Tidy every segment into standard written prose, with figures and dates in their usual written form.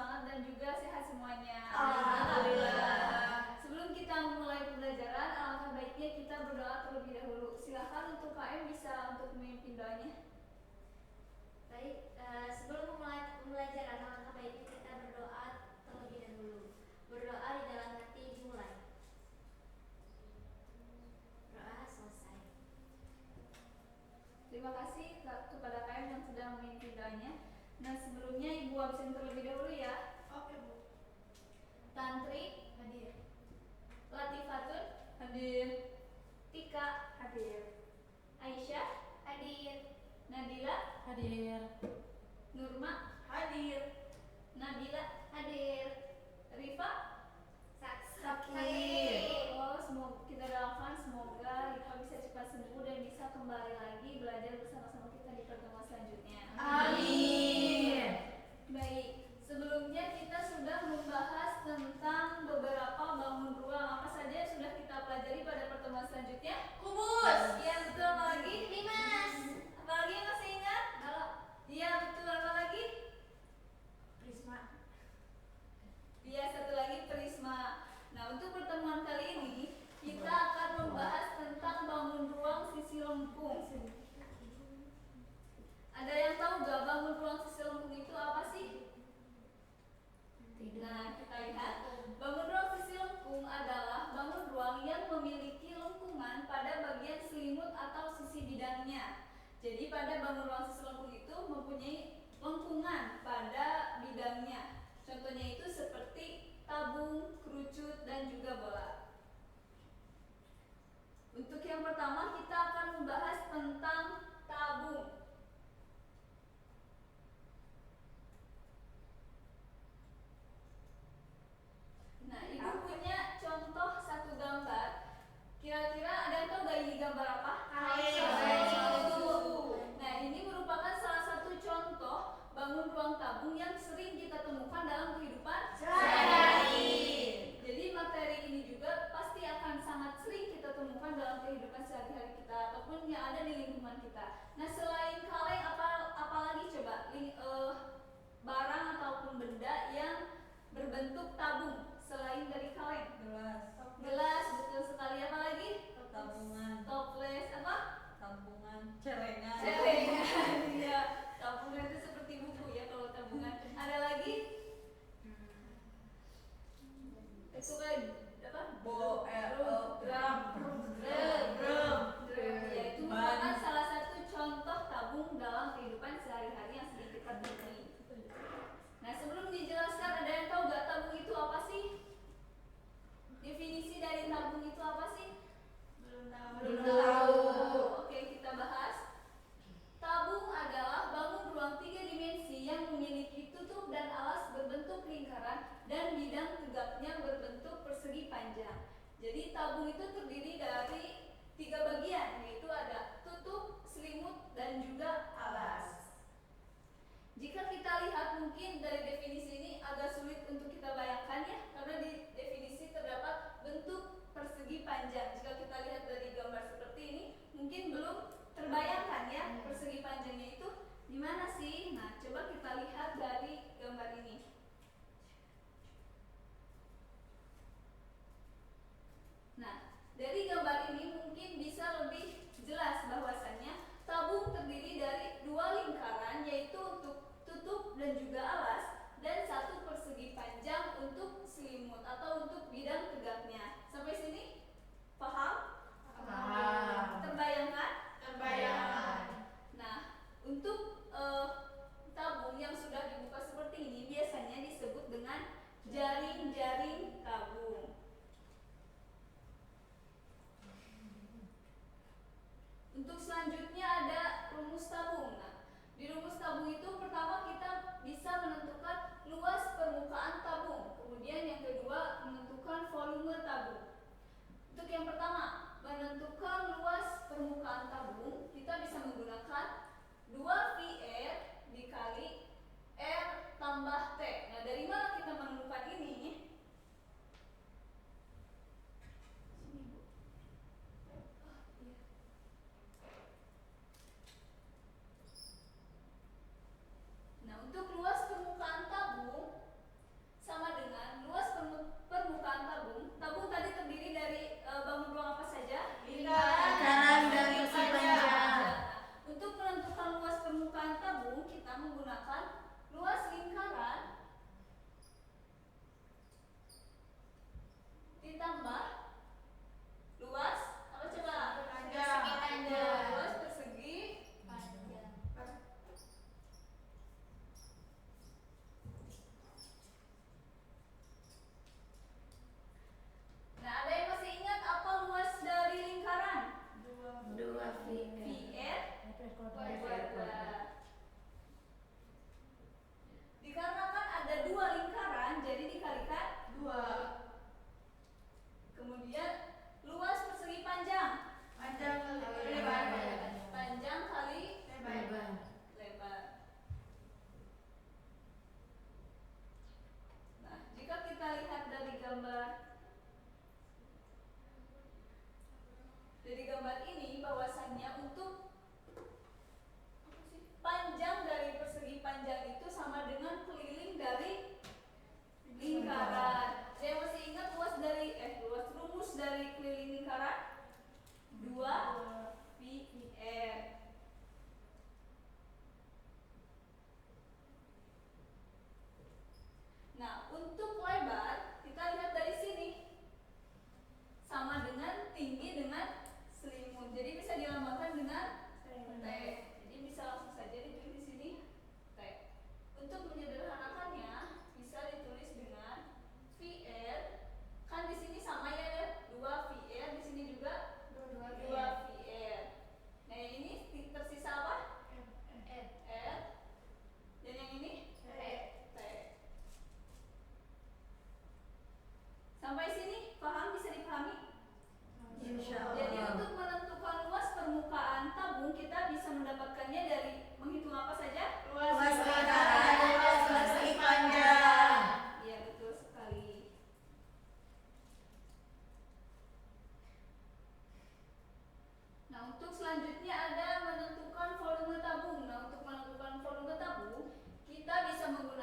semangat dan juga sehat semuanya. Alhamdulillah. Sebelum kita memulai pembelajaran, alangkah baiknya kita berdoa terlebih dahulu. Silakan untuk KM bisa untuk memimpin doanya. Baik, sebelum memulai pembelajaran, alangkah baiknya kita berdoa terlebih dahulu. Berdoa di dalam hati dimulai. Doa selesai. Terima kasih kepada KM yang sudah memimpin doanya. Nah, sebelumnya Ibu absen terlebih dahulu ya. Oke, Bu. Tantri Hadir. Latifatun hadir. Tika Hadir. Aisyah Hadir. Nadila Hadir. Nurma Hadir. Nabila hadir. Rifa Sakit. Oh, semoga kita doakan semoga Rifa bisa cepat sembuh dan bisa kembali lagi belajar bersama-sama kita di pertemuan selanjutnya. Amin. Baik, sebelumnya kita sudah membahas tentang beberapa bangun ruang. Apa saja yang sudah kita pelajari pada pertemuan selanjutnya? Kubus. Iya betul, apa lagi? Limas. Apa lagi yang masih ingat? Balok. Iya betul, apa lagi? Prisma. Iya, satu lagi prisma. Nah, untuk pertemuan kali ini kita akan membahas tentang bangun ruang sisi lempung. Ada yang tahu gak bangun ruang sisi lempung itu apa sih? Nah, kita lihat. Bangun ruang sisi lempung adalah bangun ruang yang memiliki lengkungan pada bagian selimut atau sisi bidangnya. Jadi pada bangun ruang sisi lempung itu mempunyai lengkungan pada bidangnya. Contohnya itu seperti tabung, kerucut, dan juga bola. Untuk yang pertama kita akan membahas tentang tabung. Nah, Ibu punya contoh satu gambar. Kira-kira ada yang tahu gak ini gambar apa? Nah, ini merupakan salah satu contoh bangun ruang tabung yang sering kita temukan dalam kehidupan sehari-hari. Jadi materi ini juga pasti akan sangat sering kita temukan dalam kehidupan sehari-hari kita ataupun yang ada di lingkungan kita. Nah, selain kaleng apalagi coba barang ataupun benda yang berbentuk tabung selain dari kaleng? Gelas, betul sekali. Apa lagi? Tabungan. Toples, apa? Tampungan. Celengan. Iya, tabungan itu seperti buku ya kalau tabungan. Ada lagi? Itu kayak apa? Drum. Ya, itu merupakan salah satu contoh tabung dalam kehidupan sehari-hari yang sering kita temui. Nah, sebelum dijelaskan, ada yang tahu gak tabung itu apa sih? Definisi dari tabung itu apa sih? Belum tahu. Oke, kita bahas. Tabung adalah bangun ruang 3 dimensi yang memiliki tutup dan alas berbentuk lingkaran dan bidang tegaknya berbentuk persegi panjang. Jadi tabung itu terdiri dari 3 bagian, yaitu ada tutup, selimut, dan juga alas. Jika kita lihat mungkin dari definisi ini agak sulit untuk kita bayangkan ya, karena di definisi terdapat bentuk persegi panjang. Jika kita lihat dari gambar seperti ini, mungkin belum terbayangkan ya persegi panjangnya itu di mana sih? Nah, coba kita lihat dari gambar ini. Nah, dari gambar ini mungkin bisa lebih jelas bahwasannya tabung terdiri dari 2 lingkaran, yaitu untuk tutup dan juga alas, dan 1 persegi panjang untuk selimut atau untuk bidang tegaknya. Sampai sini paham? Paham. Terbayangkan? Terbayang. Nah, untuk tabung yang sudah dibuka seperti ini biasanya disebut dengan jaring-jaring tabung. Untuk selanjutnya ada rumus tabung. Nah, di rumus tabung itu pertama kita bisa menentukan luas permukaan tabung. Kemudian yang kedua menentukan volume tabung. Untuk yang pertama menentukan luas permukaan tabung, kita bisa menggunakan 2VR dikali R tambah T. Nah, dari mana kita menemukan ini? Nah, untuk luas permukaan tabung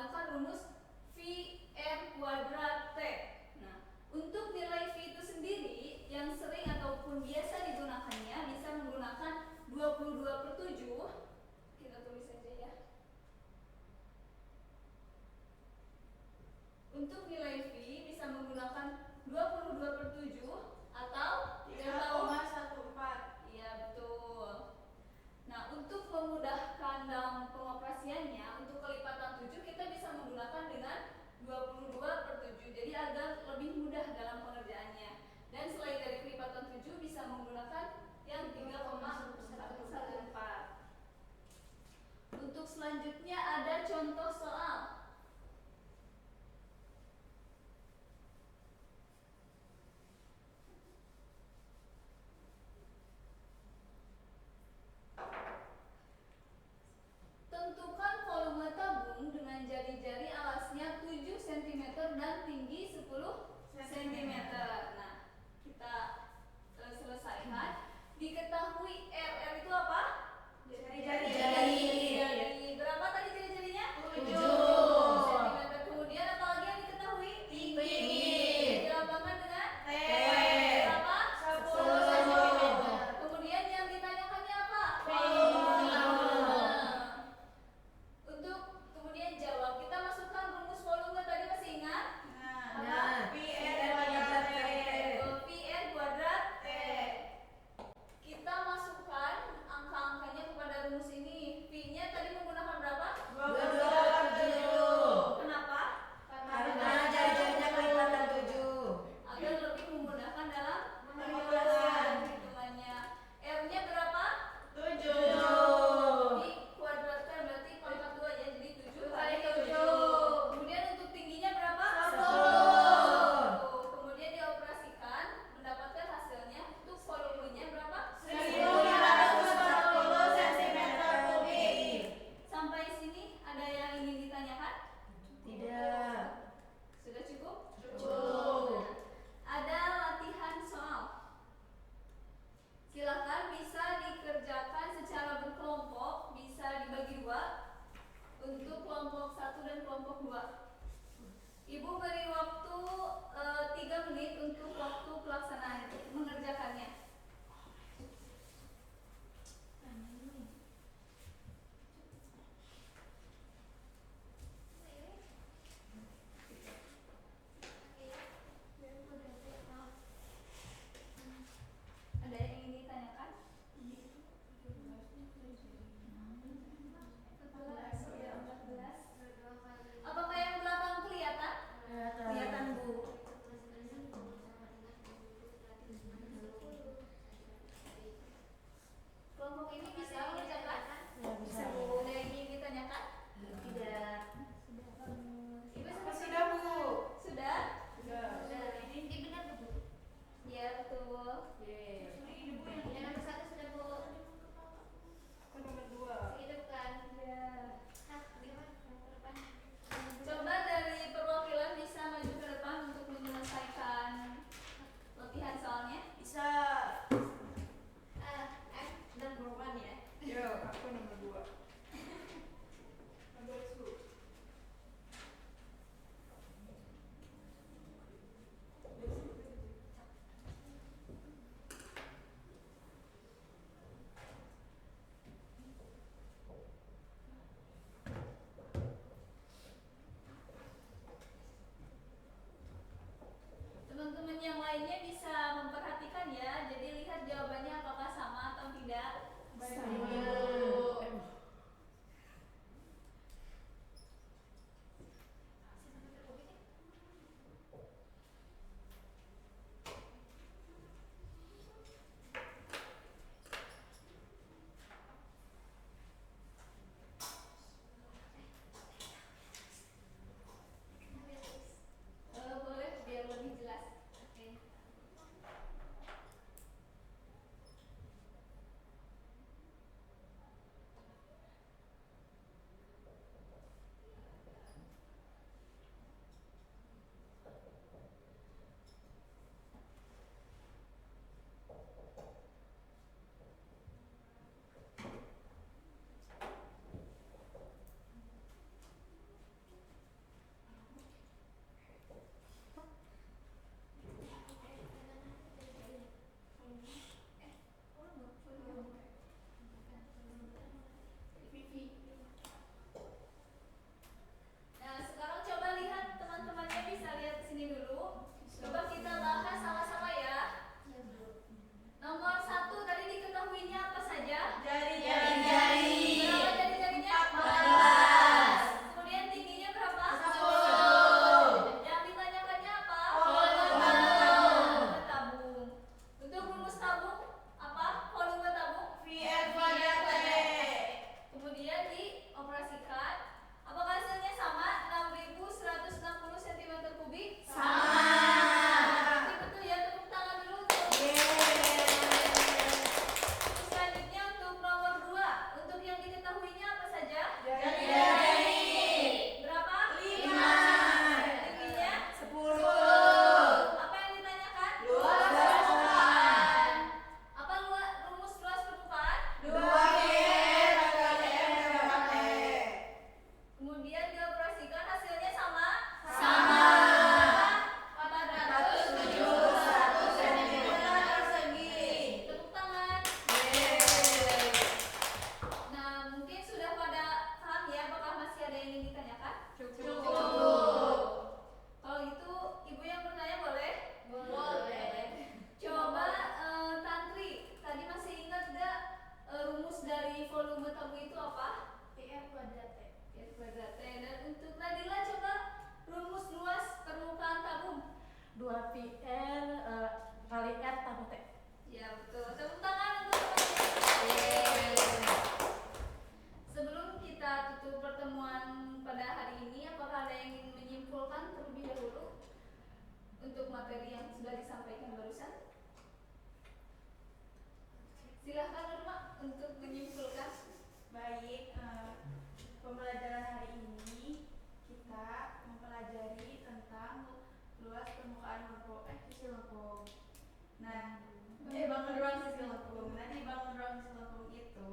menggunakan rumus V R kuadrat T. Nah, untuk nilai V itu sendiri yang sering ataupun biasa digunakannya bisa menggunakan 22/7. Kita tulis saja ya. Untuk nilai V bisa menggunakan 22/7 atau 3,14. iya betul. Nah, untuk memudahkan dalam pengoperasiannya, untuk kelipatan 7 kita bisa menggunakan dengan 22/7. Jadi agar lebih mudah dalam pengerjaannya. Dan selain dari kelipatan 7 bisa menggunakan yang 3,114. Untuk selanjutnya ada contoh soal. Tentukan volume tabung dengan jari-jari alasnya 7 cm dan tinggi 10 cm. Nah, kita selesaikan. Diketahui R itu apa? Jari. Berapa tadi jari-jarinya? 7 cm. Kemudian apa lagi yang diketahui? Tinggi. Dilambangkan dengan T. Berapa? 10 cm. Kemudian yang ditanyakannya apa? Untuk kemudian jawab, kita masukkan rumus volume tadi, masih ingat? Nah, PR kuadrat T. Kita masukkan angka-angkanya kepada rumus ini. V-nya tadi menggunakan berapa? 22/7. Kenapa? Karena jari-jarinya kelipatan 7. Agar lebih memudahkan dalam Pengoperasian. hitungannya. R-nya berapa? 7. Dikuadratkan berarti pangkat 2 ya, jadi 7 kali kali 7. 7. Kemudian untuk tingginya berapa? 10. Kemudian dioperasikan, mendapatkan hasilnya. Untuk volumenya berapa? 1540 cm3. Sampai sini ada yang ingin ditanyakan? Tidak. Sudah cukup? Cukup. Ada latihan soal. Silakan bisa dikerjakan secara berkelompok, bisa dibagi dua untuk kelompok 1 dan kelompok 2. Ibu beri waktu 3 menit untuk waktu pelaksanaan mengerjakannya. Ada yang ingin ditanyakan? 14. Apakah yang belakang kelihatan? Kelihatan, Bu. menyimpulkan terlebih dahulu untuk materi yang sudah disampaikan barusan? Silahkan Nurma untuk menyimpulkan. Baik, pembelajaran hari ini kita mempelajari tentang luas permukaan sisi lengkung. Nah, bangun ruang sisi lengkung. Nah, di bangun ruang sisi lengkung itu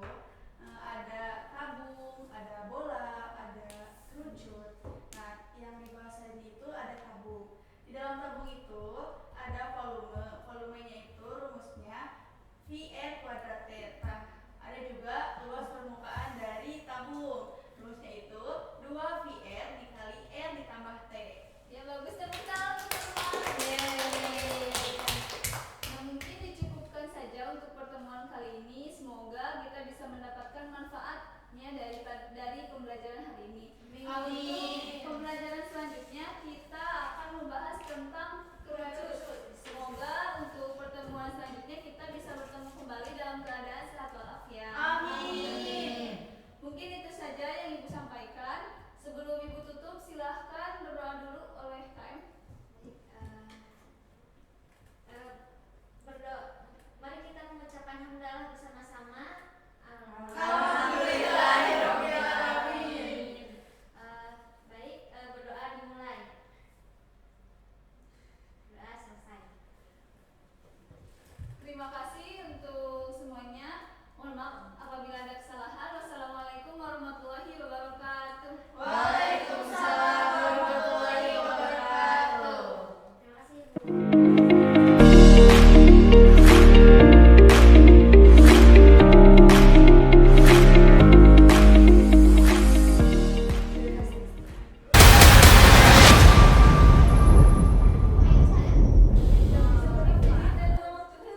ada tabung, ada bola, ada kerucut.